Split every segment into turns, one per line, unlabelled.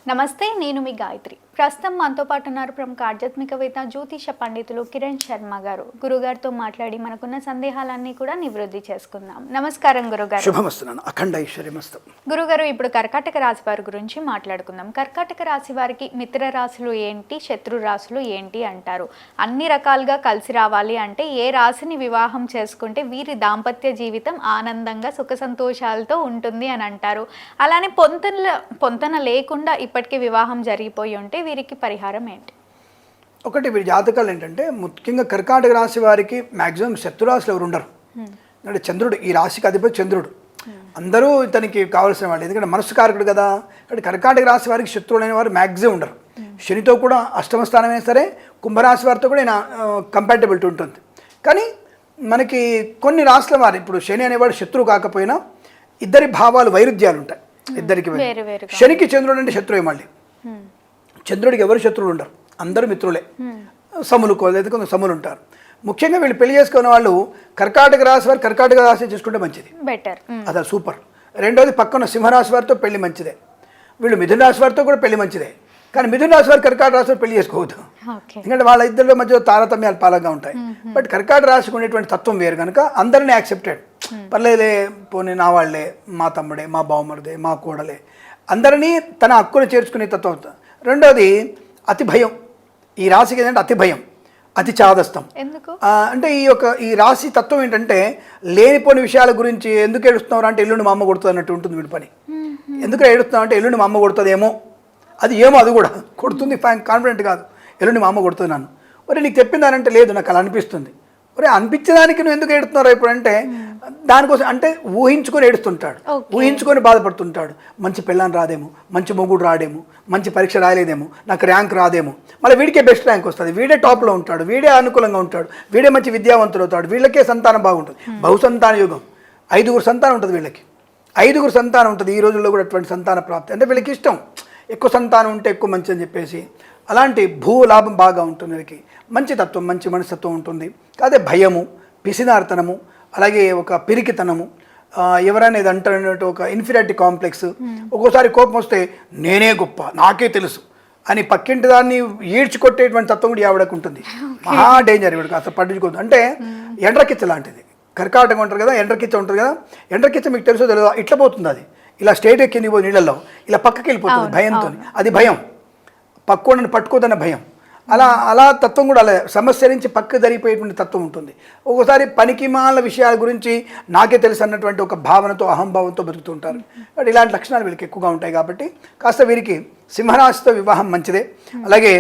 నమస్తే, నేను మీ గాయత్రి. ప్రస్తుతం మనతో పాటు ఉన్నారు ప్రముఖ ఆధ్యాత్మికవేత్త జ్యోతిష పండితులు కిరణ్ శర్మ గారు. గురుగారితో మాట్లాడి మనకున్న సందేహాలన్నీ కూడా నివృత్తి చేసుకుందాం. నమస్కారం గురుగారు.
శుభమస్తున్నాను. అఖండ ఐశ్వర్యమస్తు.
గురుగారు, ఇప్పుడు కర్కాటక రాశి వారి గురించి మాట్లాడుకుందాం. కర్కాటక రాశి వారికి మిత్ర రాశులు ఏంటి, శత్రు రాశులు ఏంటి అంటారు? అన్ని రకాలుగా కలిసి రావాలి అంటే ఏ రాశిని వివాహం చేసుకుంటే వీరి దాంపత్య జీవితం ఆనందంగా సుఖ సంతోషాలతో ఉంటుంది అని అంటారు. అలానే పొంతన లేకుండా ఇప్పటికీ వివాహం జరిగిపోయి ఉంటే వీరికి పరిహారం ఏంటి?
ఒకటి, వీరి జాతకాలు ఏంటంటే ముఖ్యంగా కర్కాటక రాశి వారికి మ్యాక్సిమం శత్రురాశులు ఎవరు ఉండరు. ఎందుకంటే చంద్రుడు, ఈ రాశికి అధిపతి చంద్రుడు, అందరూ ఇతనికి కావాల్సిన వాళ్ళు. ఎందుకంటే మనసు కారకుడు కదా. కాబట్టి కర్కాటక రాశి వారికి శత్రువులు అనే వారు మ్యాక్సిమం ఉండరు. శనితో కూడా అష్టమ స్థానమైనా సరే కుంభరాశి వారితో కూడా కంపాటబిలిటీ ఉంటుంది. కానీ మనకి కొన్ని రాశుల వారు, ఇప్పుడు శని అనేవాడు శత్రువు కాకపోయినా ఇద్దరి భావాలు వైరుధ్యాలు ఉంటాయి. ఇద్దరికి శనికి చంద్రుడు అంటే శత్రువే. మళ్ళీ చంద్రుడికి ఎవరు శత్రువులు ఉండరు, అందరూ మిత్రులే. సములు లేదా కొంత సములు ఉంటారు. ముఖ్యంగా వీళ్ళు పెళ్లి చేసుకున్న వాళ్ళు కర్కాటక రాశి వారు కర్కాటక రాశి చేసుకుంటే మంచిది, బెటర్, అదే సూపర్. రెండోది పక్కన సింహరాశి వారితో పెళ్లి మంచిదే. వీళ్ళు మిథున రాశి వారితో కూడా పెళ్లి మంచిదే. కానీ మిథున రాశి వారు కర్కాటక రాశి వారు పెళ్లి చేసుకోవద్దు. ఎందుకంటే వాళ్ళ ఇద్దరిలో మధ్య తారతమ్యాలు పాలంగా ఉంటాయి. బట్ కర్కాటక రాశికి ఉండేటువంటి తత్వం వేరు కనుక అందరినీ యాక్సెప్టెడ్. పర్లేదులే, పోనీ నా వాళ్ళే, మా తమ్ముడే, మా బావమరుదే, మా కోడలే, అందరినీ తన హక్కును చేర్చుకునే తత్వం. రెండోది అతి భయం. ఈ రాశికి ఏంటంటే అతి భయం, అతి చాదస్తం. అంటే ఈ రాశి తత్వం ఏంటంటే లేనిపోని విషయాల గురించి ఎందుకు ఏడుస్తున్నారు అంటే ఎల్లుండి మా అమ్మ కొడుతుంది అన్నట్టు ఉంటుంది వీడి పని. ఎందుకు ఏడుస్తున్నావు అంటే ఎల్లుండి మా అమ్మ కొడుతుందేమో, అది ఏమో, అది కూడా కొడుతుంది, కాన్ఫిడెంట్ కాదు. ఎల్లుండి మా అమ్మ కొడుతుంది నన్ను. ఒరే నీకు చెప్పిందానంటే లేదు, నాకు అలా అనిపిస్తుంది. ఒరే అనిపించడానికి నువ్వు ఎందుకు ఏడుస్తున్నారో ఇప్పుడు అంటే దానికోసం అంటే ఊహించుకొని ఏడుస్తుంటాడు, ఊహించుకొని బాధపడుతుంటాడు. మంచి పెళ్ళాన్ని రాదేమో, మంచి మొగుడు రాడేమో, మంచి పరీక్ష రాయలేదేమో, నాకు ర్యాంక్ రాదేమో, మళ్ళీ వీడికే బెస్ట్ ర్యాంక్ వస్తుంది, వీడే టాప్లో ఉంటాడు, వీడే అనుకూలంగా ఉంటాడు, వీడే మంచి విద్యావంతులు అవుతాడు, వీళ్ళకే సంతానం బాగుంటుంది. బహుసంతాన యుగం, 5గురు సంతానం ఉంటుంది వీళ్ళకి, 5గురు సంతానం ఉంటుంది. ఈ రోజుల్లో కూడా అటువంటి సంతాన ప్రాప్తి అంటే వీళ్ళకి ఇష్టం. ఎక్కువ సంతానం ఉంటే ఎక్కువ మంచి అని చెప్పేసి అలాంటి భూ లాభం బాగా ఉంటుంది. వీళ్ళకి మంచి తత్వం, మంచి మనస్తత్వం ఉంటుంది. అదే భయము, పిసినార్తనము, అలాగే ఒక పిరికితనము, ఎవరైనా ఇది అంటున్నట్టు ఒక ఇన్ఫీరియారిటీ కాంప్లెక్స్. ఒక్కోసారి కోపం వస్తే నేనే గొప్ప, నాకే తెలుసు అని పక్కింటి దాన్ని ఈడ్చుకొట్టేటువంటి తత్వం కూడా ఆవిడకు ఉంటుంది. మహా డేంజర్ ఇవిడికి, అసలు పట్టించుకోవద్దు. అంటే ఎండ్రకిచ్చ లాంటిది. కర్కాటకం ఉంటారు కదా, ఎండ్రకిచ్చ ఉంటుంది కదా. ఎండ్రకిచ్చ మీకు తెలుసో తెలియదు, ఇట్లా పోతుంది అది, ఇలా స్ట్రైట్ కిందికి పోయి నీళ్ళల్లో ఇలా పక్కకి వెళ్ళిపోతుంది భయంతో. అది భయం, పక్కోడని పట్టుకోదన్న భయం. అలా తత్వం కూడా అలా సమస్య నుంచి పక్క జరిగిపోయేటువంటి తత్వం ఉంటుంది. ఒక్కోసారి పనికిమాల విషయాల గురించి నాకే తెలుసు అన్నటువంటి ఒక భావనతో, అహంభావంతో బతుకుతుంటారు. బట్ ఇలాంటి లక్షణాలు వీళ్ళకి ఎక్కువగా ఉంటాయి. కాబట్టి కాస్త వీరికి సింహరాశితో వివాహం మంచిదే. అలాగే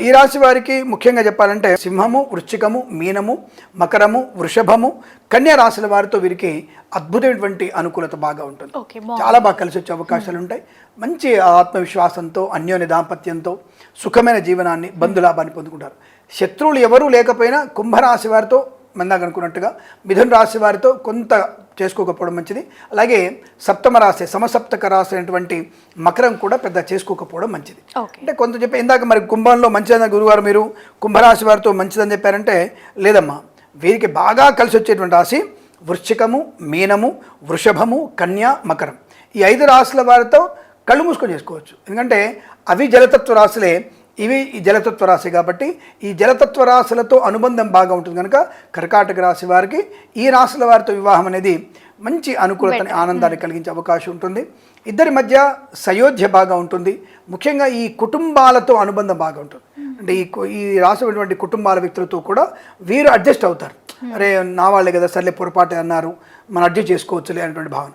ఈ రాశి వారికి ముఖ్యంగా చెప్పాలంటే సింహము, వృశ్చికము, మీనము, మకరము, వృషభము, కన్యా రాశుల వారితో వీరికి అద్భుతమైనటువంటి అనుకూలత బాగా ఉంటుంది. చాలా బాగా కలిసి వచ్చే అవకాశాలు ఉంటాయి. మంచి ఆత్మవిశ్వాసంతో, అన్యోన్య దాంపత్యంతో సుఖమైన జీవనాన్ని, బంధులాభాన్ని పొందుకుంటారు. శత్రువులు ఎవరూ లేకపోయినా కుంభరాశి వారితో మందాక అనుకున్నట్టుగా మిథున రాశి వారితో కొంత చేసుకోకపోవడం మంచిది. అలాగే సప్తమ రాశి, సమసప్తక రాశి అయినటువంటి మకరం కూడా పెద్ద చేసుకోకపోవడం మంచిది. అంటే కొంత చెప్పి ఇందాక మరి కుంభంలో మంచిదని గురువారు మీరు కుంభరాశి వారితో మంచిదని చెప్పారంటే లేదమ్మా, వీరికి బాగా కలిసి వచ్చేటువంటి రాశి వృశ్చికము, మీనము, వృషభము, కన్యా, మకరం. ఈ 5 రాశుల వారితో కళ్ళు మూసుకొని చేసుకోవచ్చు. ఎందుకంటే అవి జలతత్వ రాశులే, ఇవి ఈ జలతత్వ రాశి. కాబట్టి ఈ జలతత్వ రాశులతో అనుబంధం బాగా ఉంటుంది కనుక కర్కాటక రాశి వారికి ఈ రాశుల వారితో వివాహం అనేది మంచి అనుకూలతని, ఆనందాన్ని కలిగించే అవకాశం ఉంటుంది. ఇద్దరి మధ్య సయోధ్య బాగా ఉంటుంది. ముఖ్యంగా ఈ కుటుంబాలతో అనుబంధం బాగా ఉంటుంది. అంటే ఈ రాశి ఉన్నటువంటి కుటుంబాల వ్యక్తులతో కూడా వీరు అడ్జస్ట్ అవుతారు. అరే నా వాళ్ళే కదా, సర్లే పొరపాటు అన్నారు, మనం అడ్జస్ట్ చేసుకోవచ్చులే అనేటువంటి భావన.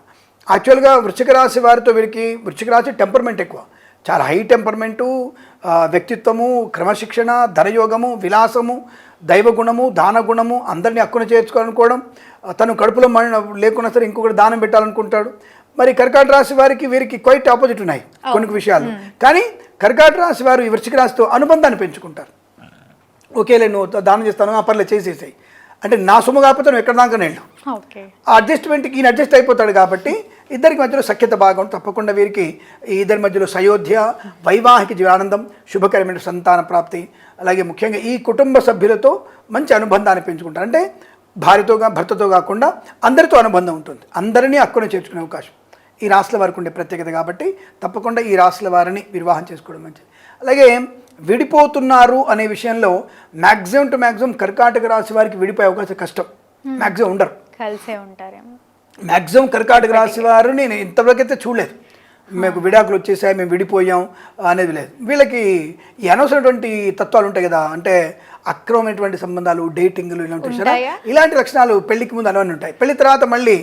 యాక్చువల్గా వృశ్చిక రాశి వారితో వీరికి, వృశ్చిక రాశి టెంపర్మెంట్ ఎక్కువ, చాలా హై టెంపర్మెంటు, వ్యక్తిత్వము, క్రమశిక్షణ, ధనయోగము, విలాసము, దైవగుణము, దానగుణము, అందరినీ హక్కును చేర్చుకోవాలనుకోవడం, తను కడుపులో లేకున్నా సరే ఇంకొకటి దానం పెట్టాలనుకుంటాడు. మరి కర్కాటక రాశి వారికి వీరికి క్వైట్ ఆపోజిట్ ఉన్నాయి కొన్ని విషయాలు. కానీ కర్కాటక రాశి వారు ఈ వృశ్చిక రాశితో అనుబంధాన్ని పెంచుకుంటారు. ఓకేలే, నువ్వు దానం చేస్తాను, పర్లేదు చేసేసాయి అంటే నా సొమ్ము కాకపోతే నువ్వు ఎక్కడ దాకా వెళ్ళు. ఆ అడ్జస్ట్మెంట్కి ఈయన అడ్జస్ట్ అయిపోతాడు. కాబట్టి ఇద్దరికి మధ్యలో సఖ్యత బాగా ఉంటుంది. తప్పకుండా వీరికి ఈ ఇద్దరి మధ్యలో సయోధ్య, వైవాహిక జీవనానందం, శుభకరమైన సంతాన ప్రాప్తి, అలాగే ముఖ్యంగా ఈ కుటుంబ సభ్యులతో మంచి అనుబంధాన్ని పెంచుకుంటారు. అంటే భర్తతో కాకుండా అందరితో అనుబంధం ఉంటుంది. అందరినీ హక్కును చేర్చుకునే అవకాశం. ఈ రాశుల వారికి ఉండే ప్రత్యేకత కాబట్టి తప్పకుండా ఈ రాశుల వారిని వివాహం చేసుకోవడం మంచిది. అలాగే విడిపోతున్నారు అనే విషయంలో మ్యాక్సిమం టు మ్యాక్సిమం కర్కాటక రాశి వారికి విడిపోయే అవకాశం కష్టం, మ్యాక్సిమం ఉండరు,
కలిసే ఉంటారేమో.
మ్యాక్సిమం కర్కాటక రాశి వారు నేను ఇంతవరకైతే చూడలేదు మీకు విడాకులు వచ్చేసాయి మేము విడిపోయాం అనేది లేదు. వీళ్ళకి ఈ అనవసరమైనటువంటి తత్వాలు ఉంటాయి కదా, అంటే అక్రమమైనటువంటి సంబంధాలు, డేటింగ్లు ఇలాంటి ఇలాంటి లక్షణాలు పెళ్లికి ముందు అనవన్నీ ఉంటాయి. పెళ్లి తర్వాత మళ్ళీ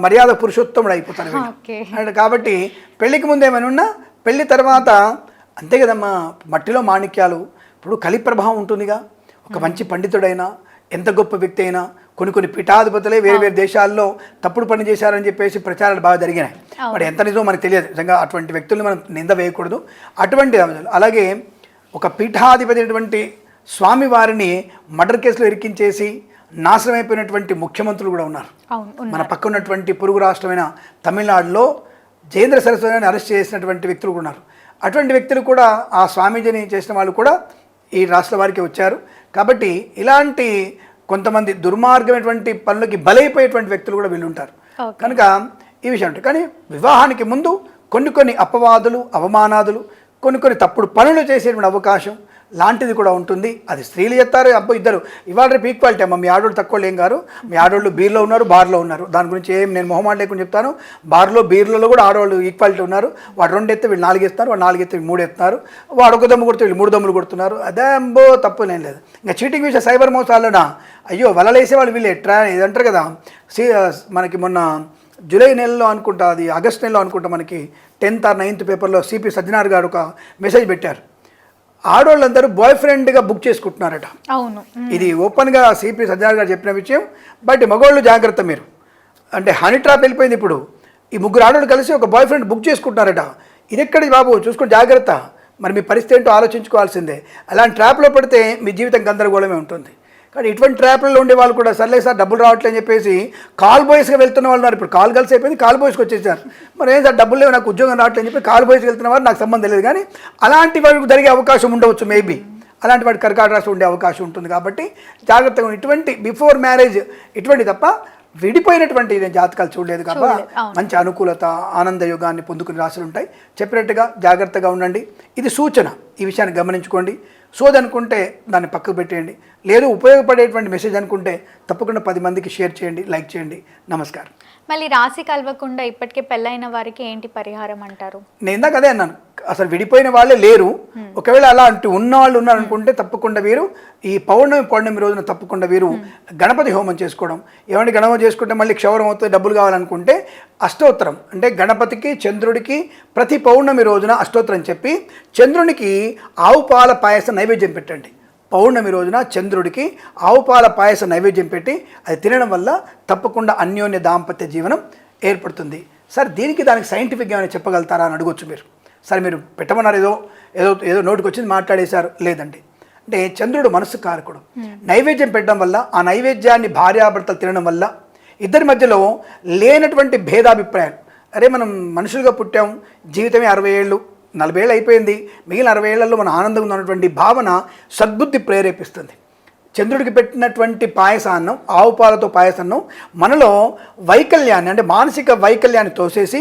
మర్యాద పురుషోత్తముడు అయిపోతారు వీళ్ళు. కాబట్టి పెళ్లికి ముందు ఏమైనా ఉన్నా పెళ్లి తర్వాత అంతే కదమ్మా, మట్టిలో మాణిక్యాలు. ఇప్పుడు కలి ప్రభావం ఉంటుందిగా, ఒక మంచి పండితుడైనా ఎంత గొప్ప వ్యక్తి అయినా కొన్ని పీఠాధిపతులే వేరే వేరే దేశాల్లో తప్పుడు పని చేశారని చెప్పేసి ప్రచారాలు బాగా జరిగినాయి. మరి ఎంత నిజమో మనకు తెలియదు, నిజంగా అటువంటి వ్యక్తుల్ని మనం నింద వేయకూడదు. అటువంటి అలాగే ఒక పీఠాధిపతి అయినటువంటి స్వామి వారిని మర్డర్ కేసులో ఇరికించేసి నాశనం అయిపోయినటువంటి ముఖ్యమంత్రులు కూడా ఉన్నారు. మన పక్క ఉన్నటువంటి పొరుగు రాష్ట్రమైన తమిళనాడులో జయేంద్ర సరస్వతిని అరెస్ట్ చేసినటువంటి వ్యక్తులు కూడా ఉన్నారు. అటువంటి వ్యక్తులు కూడా ఆ స్వామీజీని చేసిన వాళ్ళు కూడా ఈ రాష్ట్ర వారికి వచ్చారు. కాబట్టి ఇలాంటి కొంతమంది దుర్మార్గమైనటువంటి పనులకి బలైపోయేటువంటి వ్యక్తులు కూడా వీళ్ళు ఉంటారు. కనుక ఈ విషయం ఉంటుంది. కానీ వివాహానికి ముందు కొన్ని అపవాదులు, అవమానాదులు, కొన్ని తప్పుడు పనులు చేసేటువంటి అవకాశం లాంటిది కూడా ఉంటుంది. అది స్త్రీలు చెప్తారు, ఇద్దరు ఇవాళ రేపు ఈక్వాలిటీ అమ్మ. మీ ఆడోళ్ళు తక్కువ ఏం గారు, మీ ఆడోళ్ళు బీర్లో ఉన్నారు, బార్లో ఉన్నారు. దాని గురించి ఏం నేను మొహమాట లేకుండా చెప్తాను. బార్లో బీర్లలో కూడా ఆడవాళ్ళు ఈక్వాలిటీ ఉన్నారు. వాడు 2 ఎత్తే వీళ్ళు 4 ఎత్తున్నారు, వాడు 4 ఎత్తే 3 ఎత్తున్నారు, వాడు 1 దమ్ము కొడితే వీళ్ళు 3 దమ్ములు కొడుతున్నారు. అదే తప్పు ఏం లేదు. ఇంకా చీటింగ్ విషయం సైబర్ మోసాలనా, అయ్యో వలలేసేవాళ్ళు వీళ్ళే ఇదంటారు కదా. మనకి మొన్న జూలై నెలలో అనుకుంటా, అది ఆగస్ట్ నెలలో అనుకుంటా, మనకి 10th or 9th పేపర్లో సిపి సజ్జనార్ గారు ఒక మెసేజ్ పెట్టారు. ఆడవాళ్ళందరూ బాయ్ ఫ్రెండ్గా బుక్ చేసుకుంటున్నారట.
అవును,
ఇది ఓపెన్గా సిపి సజ్జనార్ గారు చెప్పిన విషయం. బట్ మగవాళ్ళు జాగ్రత్త, మీరు అంటే హనీ ట్రాప్ వెళ్ళిపోయింది. ఇప్పుడు ఈ 3 ఆడవాళ్ళు కలిసి ఒక బాయ్ ఫ్రెండ్ బుక్ చేసుకుంటున్నారట. ఇది ఎక్కడి బాబు, చూసుకొని జాగ్రత్త. మరి మీ పరిస్థితి ఏంటో ఆలోచించుకోవాల్సిందే. అలాంటి ట్రాప్లో పడితే మీ జీవితం గందరగోళమే ఉంటుంది. కానీ ఇటువంటి ట్రాప్లలో ఉండే వాళ్ళు కూడా సర్లే సార్ డబ్బులు రావట్లేదు అని చెప్పేసి కాల్ బాయ్స్గా వెళ్తున్న వాళ్ళు ఉన్నారు. ఇప్పుడు కాల్ గర్ల్స్ అయిపోయింది, కాల్ బాయ్స్కి వచ్చేసారు. మరి ఏం సార్ డబ్బులు లేవు, నాకు ఉద్యోగం రావట్లేదు అని చెప్పి కాల్ బాయ్స్కి వెళ్తున్న వారు నాకు సంబంధం లేదు. కానీ అలాంటి వాడికి జరిగే అవకాశం ఉండవచ్చు, మేబీ అలాంటి వాడి కర్కాటక రాశి ఉండే అవకాశం ఉంటుంది. కాబట్టి జాగ్రత్తగా ఇటువంటి బిఫోర్ మ్యారేజ్ ఇటువంటి తప్ప విడిపోయినటువంటి నేను జాతకాలు చూడలేదు కాబట్టి మంచి అనుకూలత, ఆనంద యోగాన్ని పొందుకునే రాశులు ఉంటాయి. చెప్పినట్టుగా జాగ్రత్తగా ఉండండి. ఇది సూచన, ఈ విషయాన్ని గమనించుకోండి. సోదనుకుంటే దాన్ని పక్కకు పెట్టేయండి. లేదు ఉపయోగపడేటువంటి మెసేజ్ అనుకుంటే తప్పకుండా 10 మందికి షేర్ చేయండి, లైక్ చేయండి. నమస్కారం.
మళ్ళీ రాశి కలవకుండా ఇప్పటికే పెళ్ళైన వారికి ఏంటి పరిహారం అంటారు?
నేను ఇందాక అదే అన్నాను, అసలు విడిపోయిన వాళ్ళే లేరు. ఒకవేళ అలా అంటూ ఉన్న వాళ్ళు ఉన్నారనుకుంటే తప్పకుండా వీరు ఈ పౌర్ణమి రోజున తప్పకుండా వీరు గణపతి హోమం చేసుకోవడం. ఏమంటే గణపతి చేసుకుంటే మళ్ళీ క్షౌరం అవుతుంది, డబ్బులు కావాలనుకుంటే అష్టోత్తరం అంటే గణపతికి, చంద్రుడికి ప్రతి పౌర్ణమి రోజున అష్టోత్తరం చెప్పి చంద్రునికి ఆవు పాల పాయసం నైవేద్యం పెట్టండి. పౌర్ణమి రోజున చంద్రుడికి ఆవు పాల పాయస నైవేద్యం పెట్టి అది తినడం వల్ల తప్పకుండా అన్యోన్య దాంపత్య జీవనం ఏర్పడుతుంది. సార్ దానికి సైంటిఫిక్గా ఏమైనా చెప్పగలుగుతారా అని అడగొచ్చు మీరు. సరే మీరు పెట్టమన్నారు, ఏదో నోటికి వచ్చింది మాట్లాడేశారు. లేదండి, అంటే చంద్రుడు మనసు కారకుడు. నైవేద్యం పెట్టడం వల్ల, ఆ నైవేద్యాన్ని భార్యాభర్తలు తినడం వల్ల ఇద్దరి మధ్యలో లేనటువంటి భేదాభిప్రాయాలు, అరే మనం మనుషులుగా పుట్టాం, జీవితమే 60 ఏళ్ళు 40 ఏళ్ళు అయిపోయింది, మిగిలిన 60 ఏళ్లలో మన ఆనందంగా ఉన్నటువంటి భావన సద్బుద్ధి ప్రేరేపిస్తుంది. చంద్రుడికి పెట్టినటువంటి పాయసాన్నం, ఆవు పాలతో పాయసాన్నం మనలో వైకల్యాన్ని అంటే మానసిక వైకల్యాన్ని తోసేసి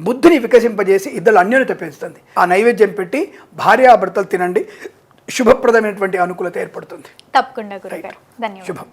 బుద్ధిని వికసింపజేసి ఇద్దరు అన్యోన్యత పెంచుతుంది. ఆ నైవేద్యం పెట్టి భార్యాభర్తలు తినండి, శుభప్రదమైనటువంటి అనుకూలత ఏర్పడుతుంది.
తప్పకుండా గురుగారు, ధన్యవాదాలు.
శుభం.